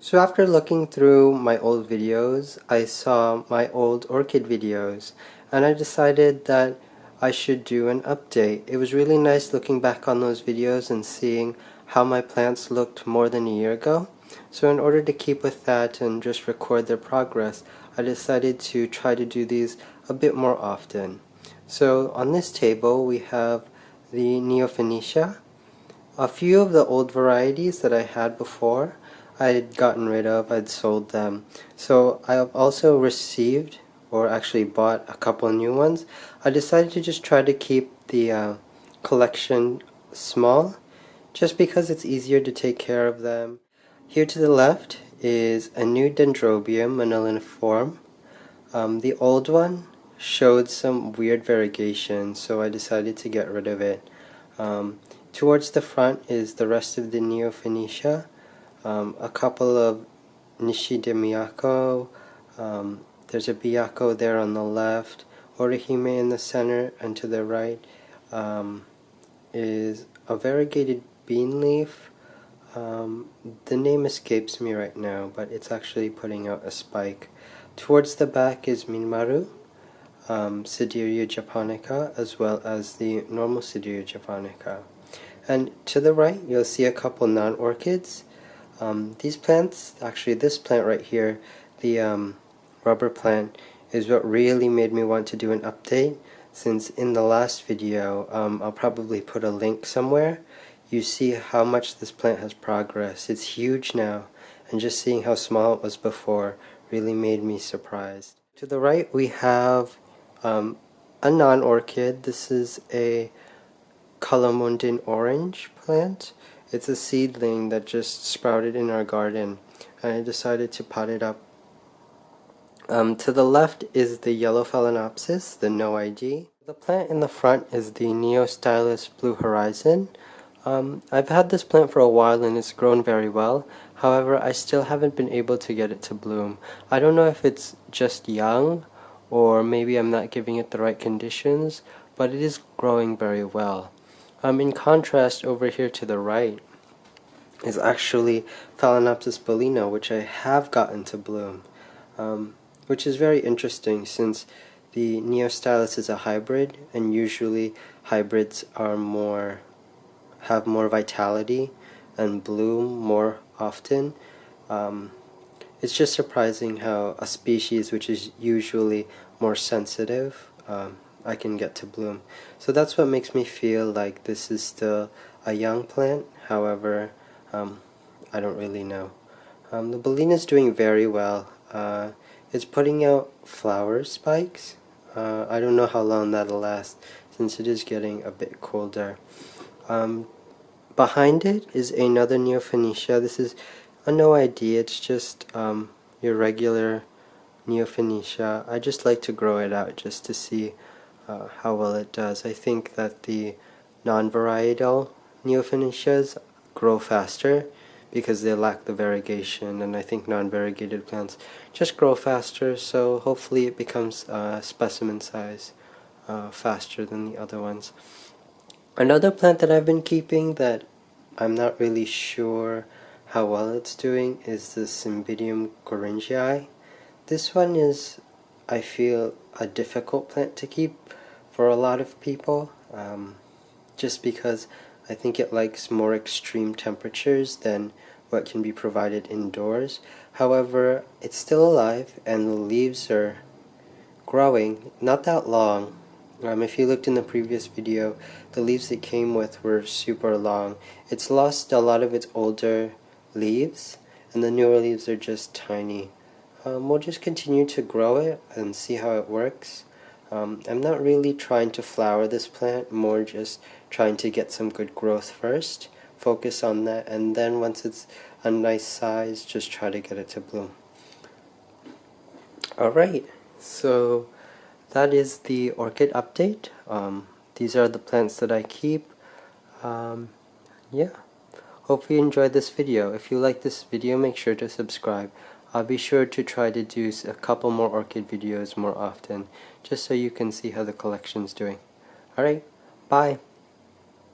So after looking through my old videos, I saw my old orchid videos and I decided that I should do an update. It was really nice looking back on those videos and seeing how my plants looked more than a year ago. So in order to keep with that and just record their progress, I decided to try to do these a bit more often. So on this table we have the Neophanetia. A few of the old varieties that I had before I'd gotten rid of, I'd sold them. So I've also received, or actually bought, a couple new ones. I decided to just try to keep the collection small, just because it's easier to take care of them. Here to the left is a new Dendrobium maniliniform. The old one showed some weird variegation, so I decided to get rid of it. Towards the front is the rest of the Neophanetia. A couple of Nishidemiyako, there's a Biyako there on the left, Orihime in the center, and to the right is a variegated bean leaf. The name escapes me right now, but it's actually putting out a spike. Towards the back is Minmaru, Sidereua japonica, as well as the normal Sidereua japonica. And to the right, you'll see a couple non-orchids. These plants, actually this plant right here, the rubber plant, is what really made me want to do an update, since in the last video, I'll probably put a link somewhere, you see how much this plant has progressed. It's huge now, and just seeing how small it was before really made me surprised. To the right we have a non-orchid. This is a Kalamundin orange plant. It's a seedling that just sprouted in our garden, and I decided to pot it up. To the left is the yellow Phalaenopsis, the no ID. The plant in the front is the Neostylus Blue Horizon. I've had this plant for a while and it's grown very well. However, I still haven't been able to get it to bloom. I don't know if it's just young, or maybe I'm not giving it the right conditions, but it is growing very well. In contrast, over here to the right is actually Phalaenopsis bellina, which I have gotten to bloom, which is very interesting since the Neostylus is a hybrid, and usually hybrids are have more vitality and bloom more often. It's just surprising how a species which is usually more sensitive, I can get to bloom. So that's what makes me feel like this is still a young plant. However, I don't really know. The bellina is doing very well. It's putting out flower spikes. I don't know how long that'll last, since it is getting a bit colder. Behind it is another Neophanetia. This is a no ID. It's just your regular Neophanetia. I just like to grow it out just to see how well it does. I think that the non-varietal Neophanetias grow faster because they lack the variegation, and I think non-variegated plants just grow faster, so hopefully it becomes specimen size faster than the other ones. Another plant that I've been keeping that I'm not really sure how well it's doing is the Cymbidium goringii. This one is, I feel, a difficult plant to keep for a lot of people, just because I think it likes more extreme temperatures than what can be provided indoors. However, it's still alive and the leaves are growing, not that long. If you looked in the previous video, the leaves it came with were super long. It's lost a lot of its older leaves, and the newer leaves are just tiny. We'll just continue to grow it and see how it works. I'm not really trying to flower this plant, more just trying to get some good growth first, focus on that, and then once it's a nice size, just try to get it to bloom. Alright, so that is the orchid update. These are the plants that I keep. Yeah, hope you enjoyed this video. If you like this video, make sure to subscribe. I'll be sure to try to do a couple more orchid videos more often, just so you can see how the collection's doing. Alright, bye!